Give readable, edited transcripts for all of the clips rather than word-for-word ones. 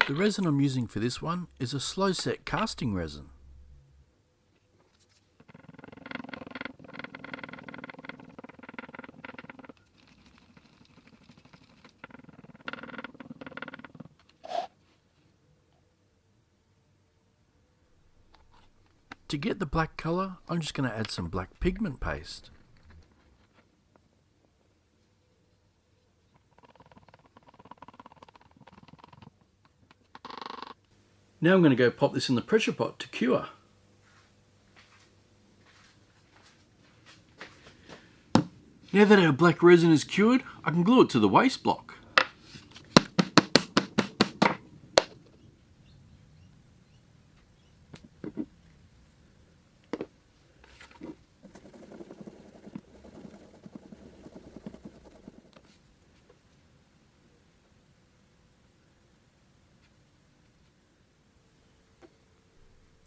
The resin I'm using for this one is a slow set casting resin. To get the black colour, I'm just going to add some black pigment paste. Now I'm going to go pop this in the pressure pot to cure. Now that our black resin is cured, I can glue it to the waste block.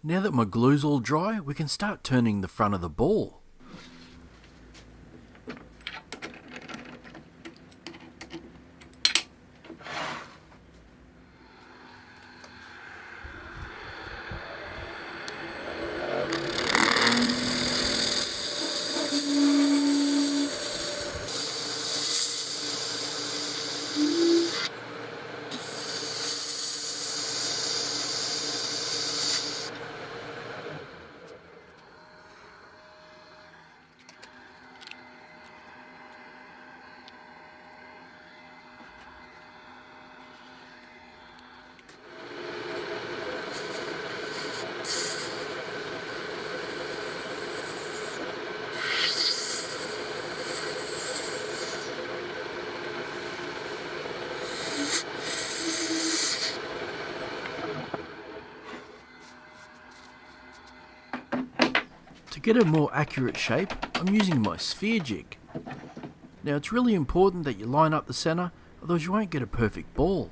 Now that my glue's all dry, we can start turning the front of the ball. To get a more accurate shape, I'm using my sphere jig. Now it's really important that you line up the centre, otherwise you won't get a perfect ball.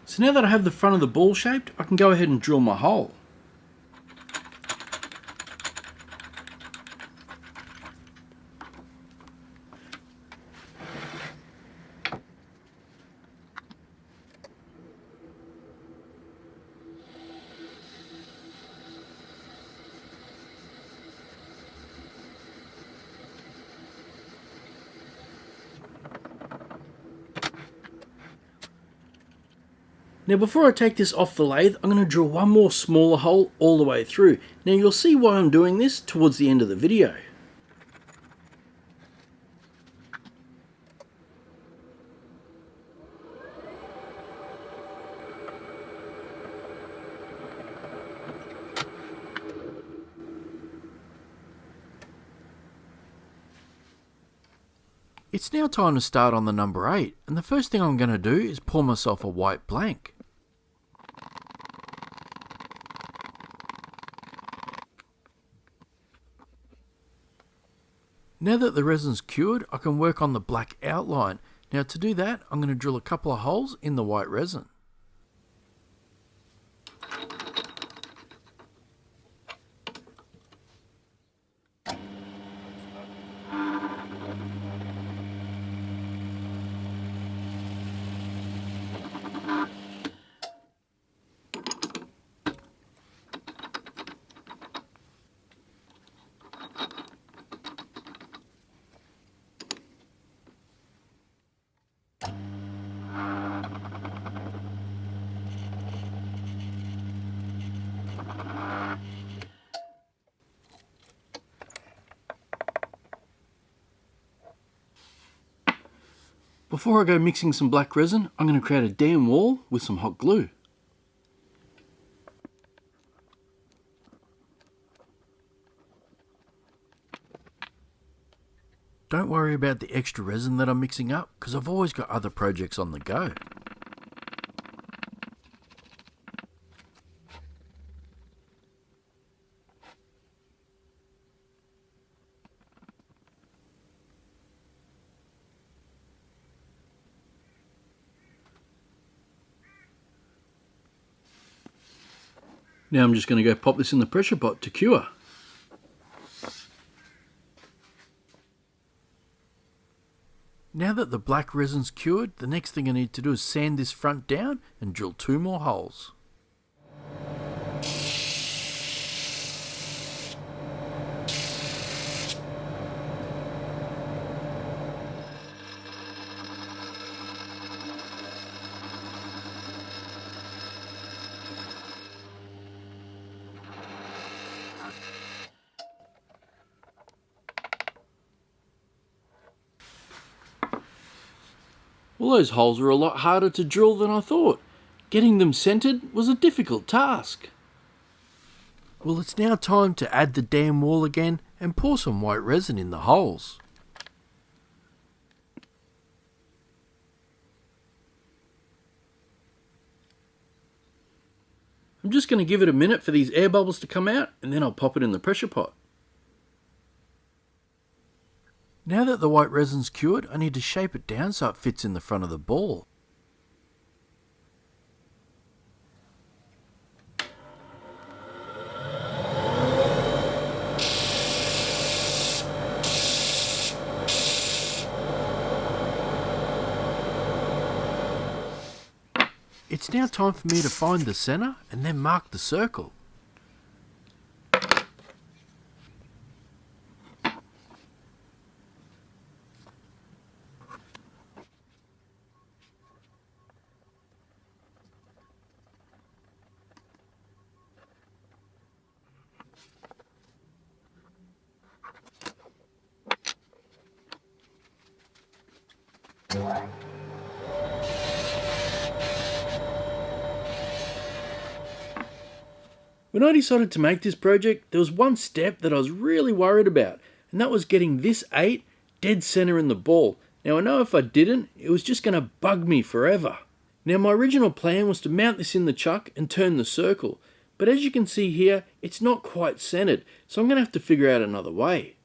So now that I have the front of the ball shaped, I can go ahead and drill my hole. Now before I take this off the lathe, I'm going to drill one more smaller hole all the way through. Now you'll see why I'm doing this towards the end of the video. It's now time to start on the number 8, and the first thing I'm going to do is pour myself a white blank. Now that the resin's cured, I can work on the black outline. Now to do that, I'm going to drill a couple of holes in the white resin. Before I go mixing some black resin, I'm going to create a dam wall with some hot glue. Don't worry about the extra resin that I'm mixing up, because I've always got other projects on the go. Now I'm just going to go pop this in the pressure pot to cure. Now that the black resin's cured, the next thing I need to do is sand this front down and drill 2 more holes. Well, those holes are a lot harder to drill than I thought. Getting them centered was a difficult task. Well, it's now time to add the dam wall again and pour some white resin in the holes. I'm just going to give it a minute for these air bubbles to come out, and then I'll pop it in the pressure pot. Now that the white resin's cured, I need to shape it down so it fits in the front of the ball. It's now time for me to find the centre and then mark the circle. When I decided to make this project, there was one step that I was really worried about, and that was getting this 8 dead center in the ball. Now I know if I didn't, it was just going to bug me forever. Now my original plan was to mount this in the chuck and turn the circle, but as you can see here, it's not quite centered, so I'm going to have to figure out another way.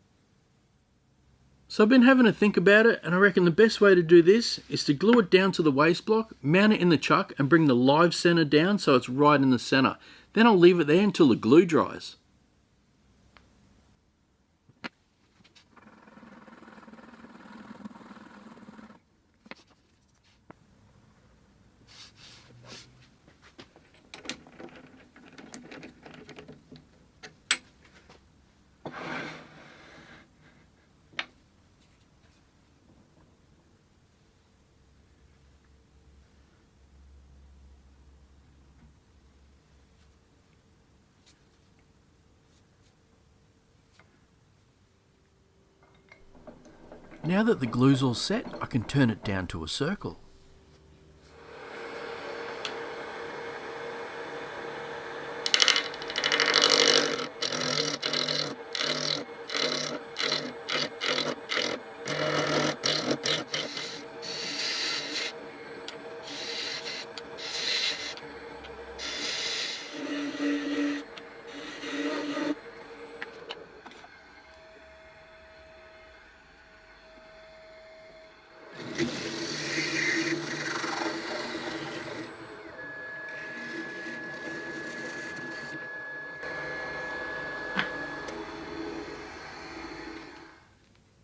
So I've been having to think about it, and I reckon the best way to do this is to glue it down to the waste block, mount it in the chuck and bring the live center down so it's right in the center. Then I'll leave it there until the glue dries. Now that the glue's all set, I can turn it down to a circle.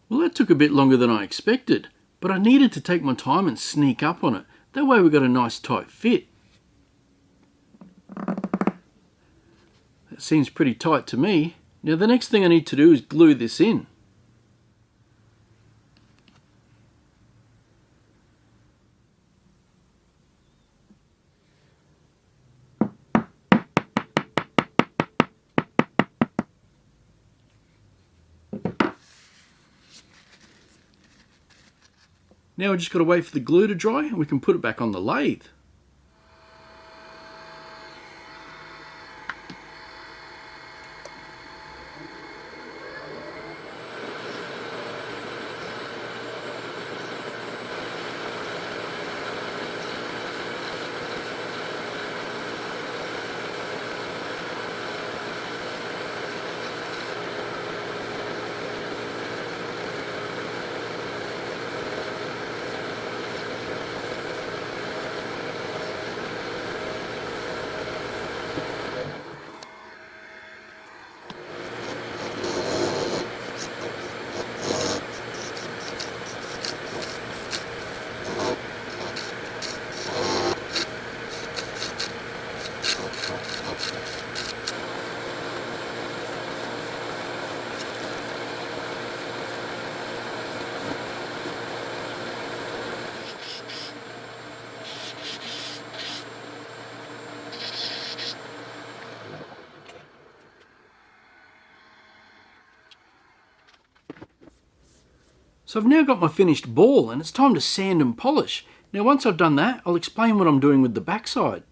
Well, that took a bit longer than I expected, but I needed to take my time and sneak up on it. That way we got a nice tight fit. That seems pretty tight to me. Now the next thing I need to do is glue this in. Now we just got to wait for the glue to dry and we can put it back on the lathe. So I've now got my finished ball and it's time to sand and polish. Now once I've done that, I'll explain what I'm doing with the backside.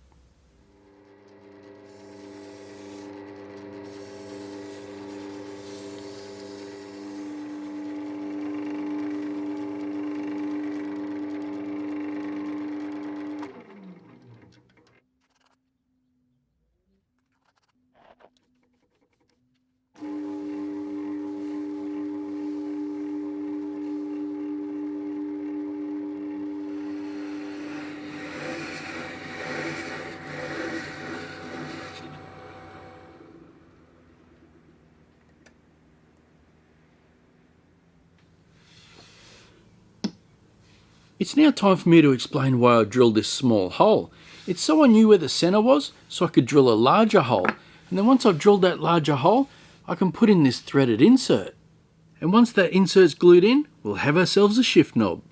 It's now time for me to explain why I drilled this small hole. It's so I knew where the centre was, so I could drill a larger hole. And then once I've drilled that larger hole, I can put in this threaded insert. And once that insert's glued in, we'll have ourselves a shift knob.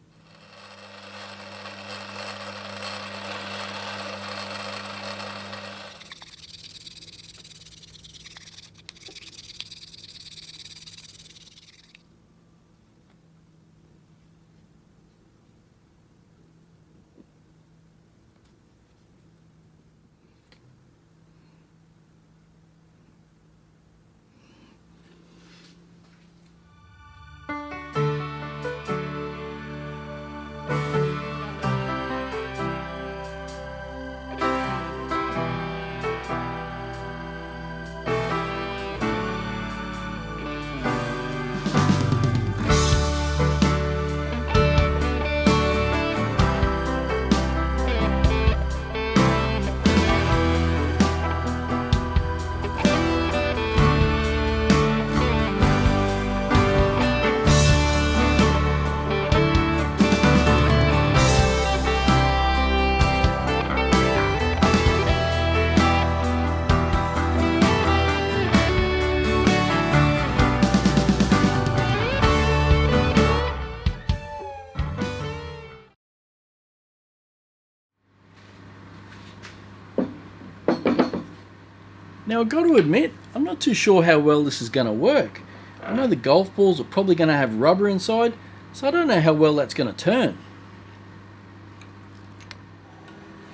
Now I've got to admit, I'm not too sure how well this is going to work. I know the golf balls are probably going to have rubber inside, so I don't know how well that's going to turn.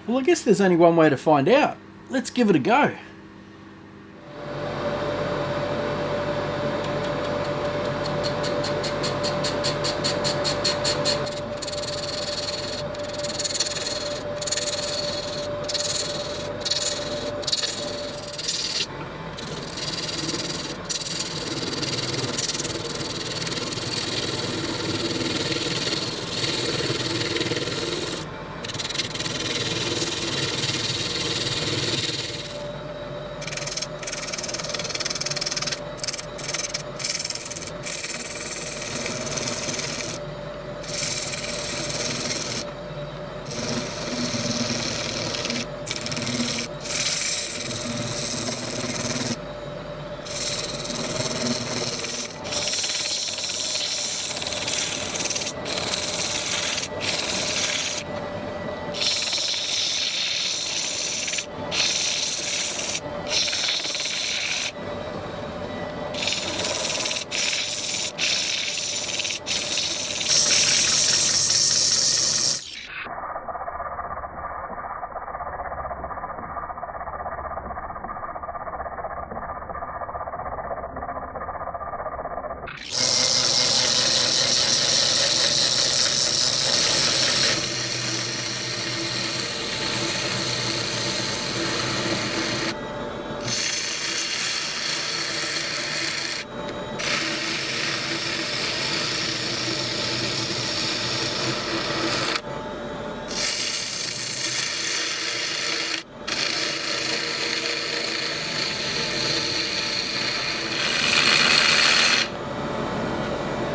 Well, I guess there's only one way to find out. Let's give it a go.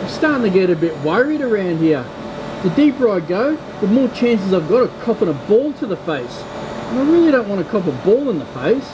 Starting to get a bit worried around here. The deeper I go, the more chances I've got of copping a ball to the face. And I really don't want to cop a ball in the face.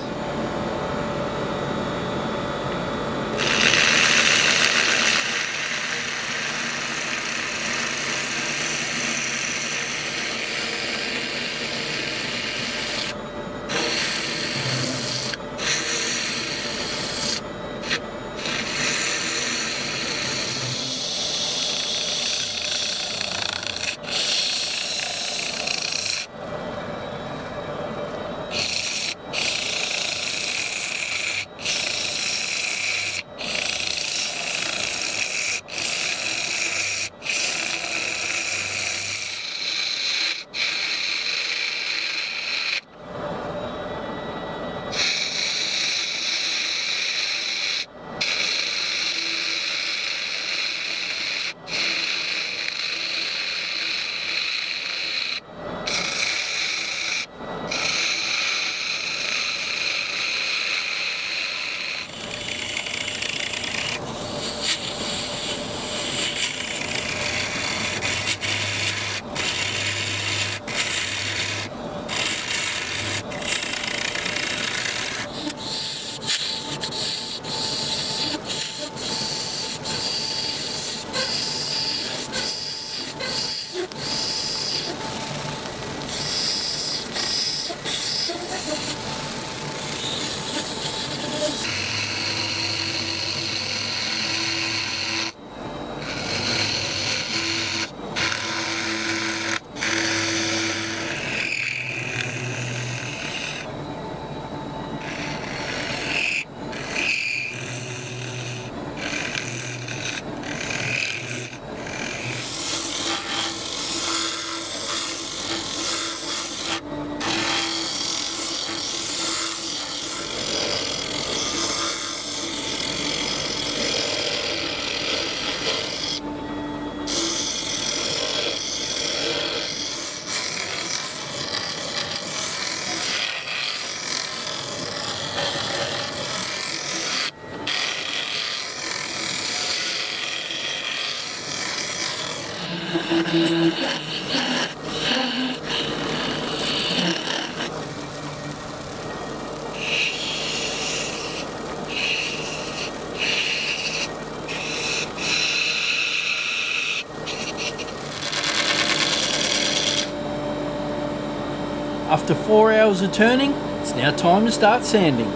After 4 hours of turning, it's now time to start sanding.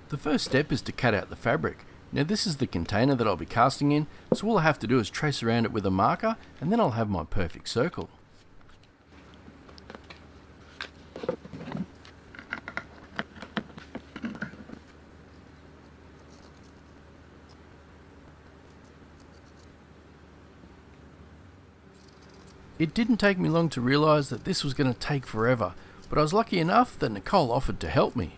The first step is to cut out the fabric. Now this is the container that I'll be casting in, so all I have to do is trace around it with a marker and then I'll have my perfect circle. It didn't take me long to realise that this was going to take forever, but I was lucky enough that Nicole offered to help me.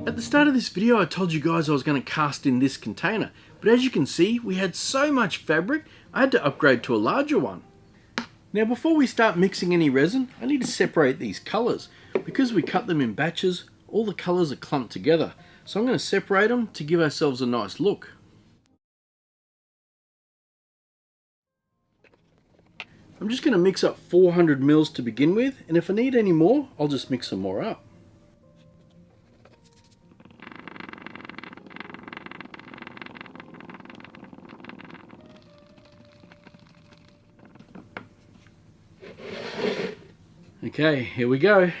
At the start of this video I told you guys I was going to cast in this container, but as you can see we had so much fabric I had to upgrade to a larger one. Now before we start mixing any resin I need to separate these colours. Because we cut them in batches, all the colours are clumped together, so I'm going to separate them to give ourselves a nice look. I'm just going to mix up 400 mils to begin with, and if I need any more I'll just mix some more up. Okay, here we go.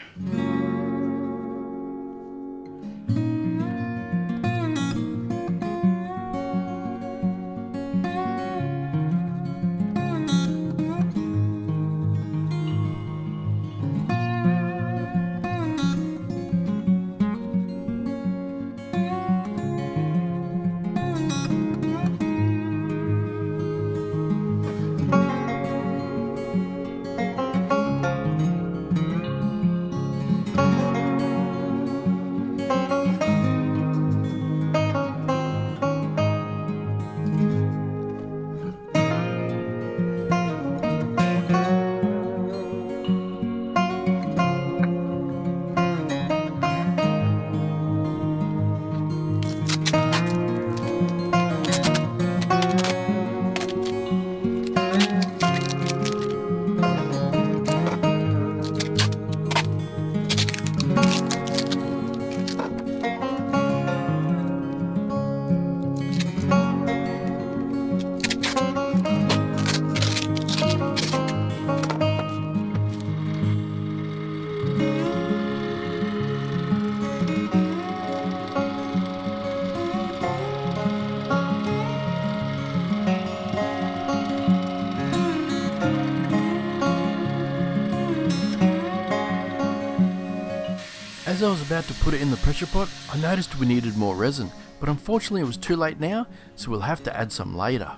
As I was about to put it in the pressure pot, I noticed we needed more resin, but unfortunately it was too late now, so we'll have to add some later.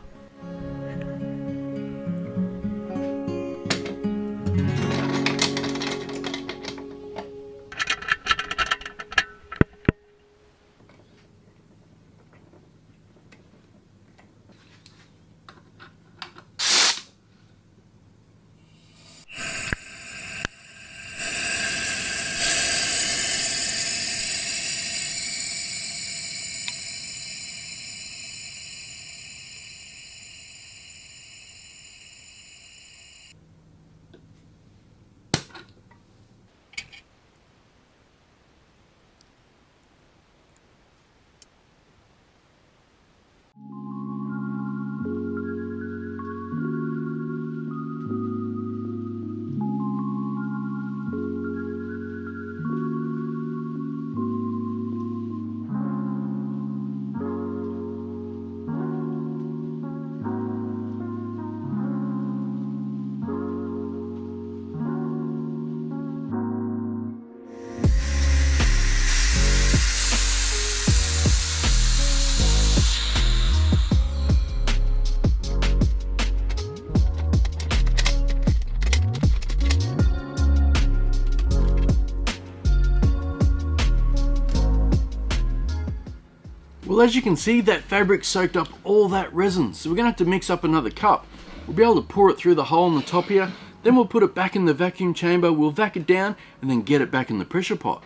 Well, as you can see, that fabric soaked up all that resin, so we're going to have to mix up another cup. We'll be able to pour it through the hole on the top here, then we'll put it back in the vacuum chamber, we'll vac it down, and then get it back in the pressure pot.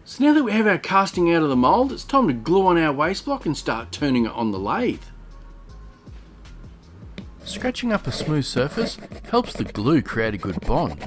So now that we have our casting out of the mould, it's time to glue on our waste block and start turning it on the lathe. Scratching up a smooth surface helps the glue create a good bond.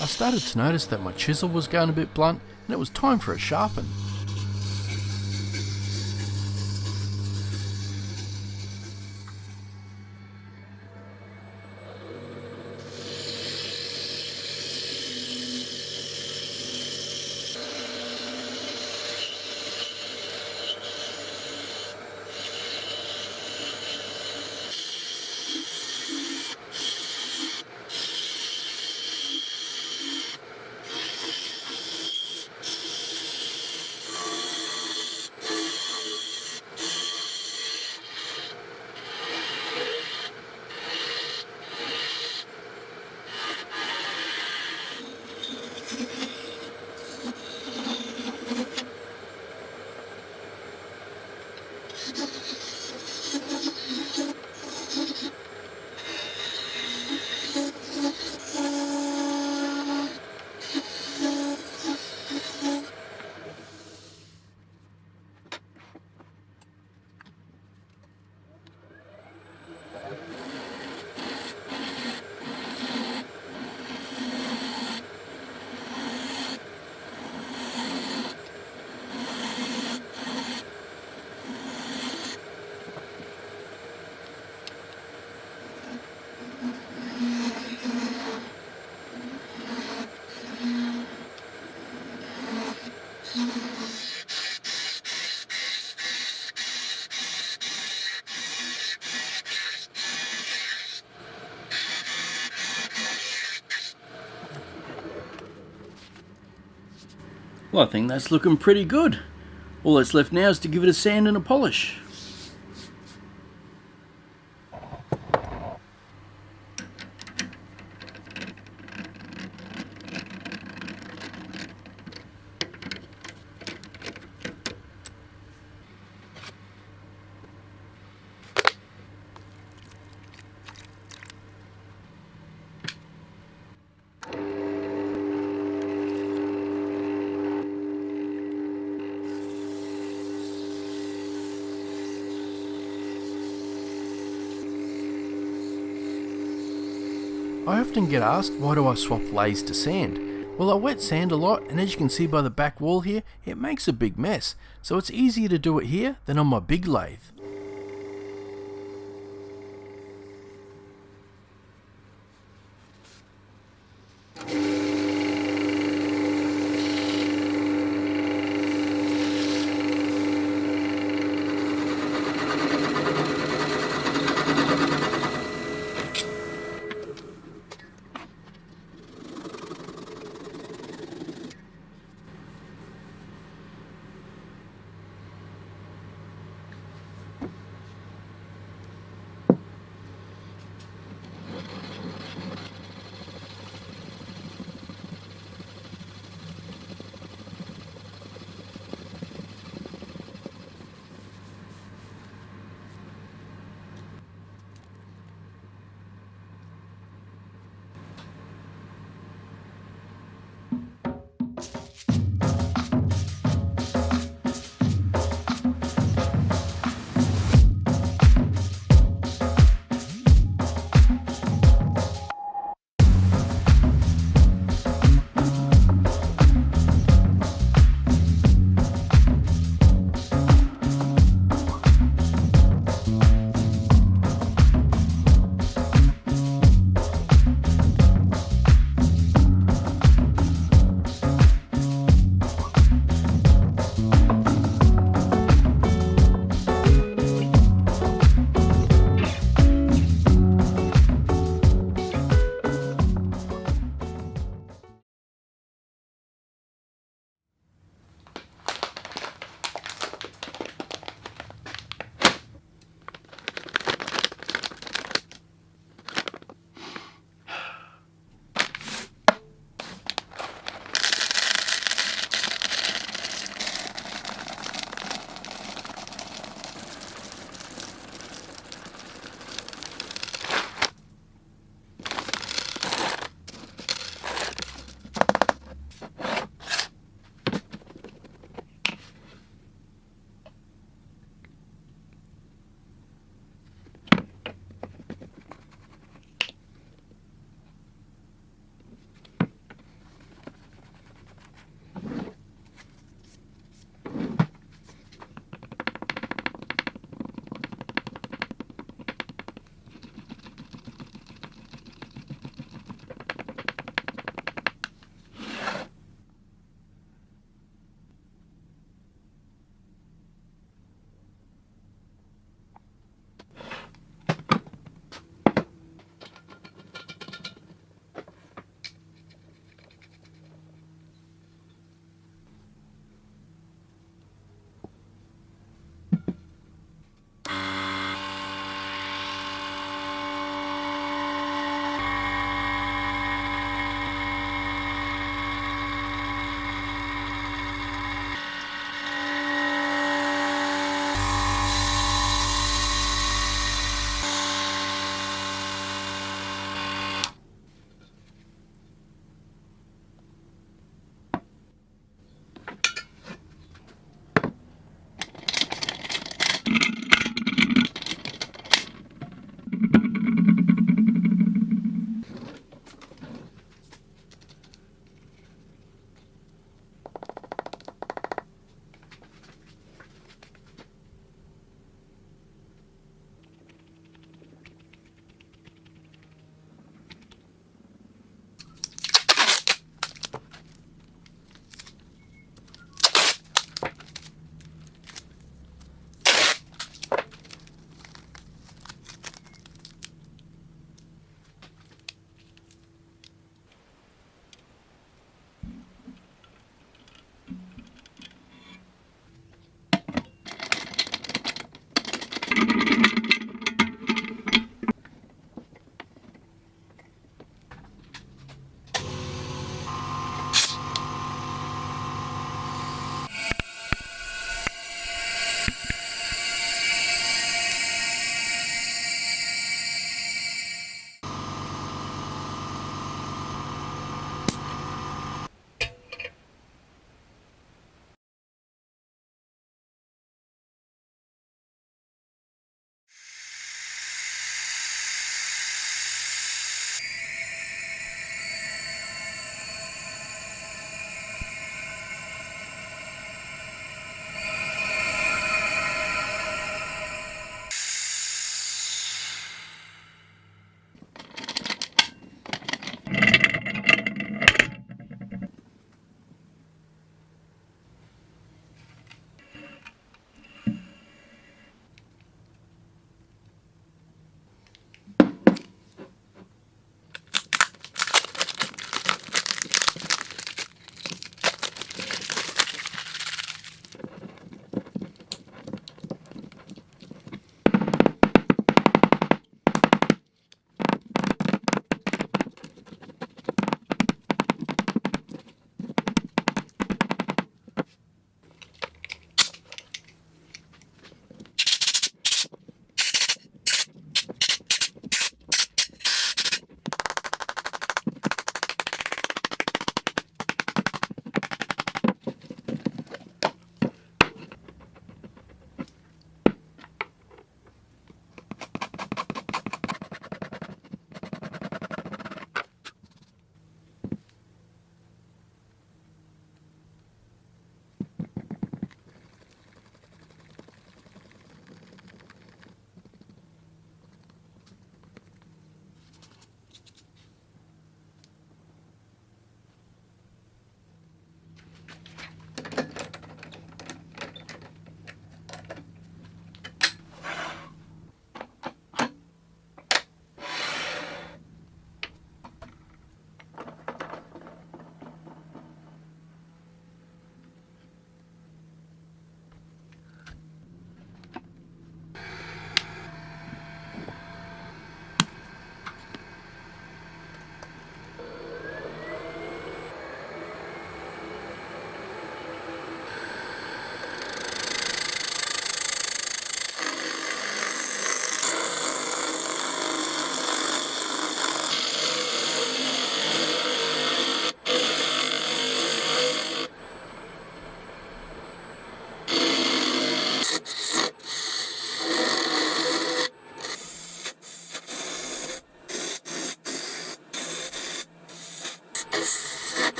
I started to notice that my chisel was going a bit blunt and it was time for a sharpen. Well, I think that's looking pretty good. All that's left now is to give it a sand and a polish. I often get asked, why do I swap lathes to sand? Well, I wet sand a lot, and as you can see by the back wall here, it makes a big mess, so it's easier to do it here than on my big lathe.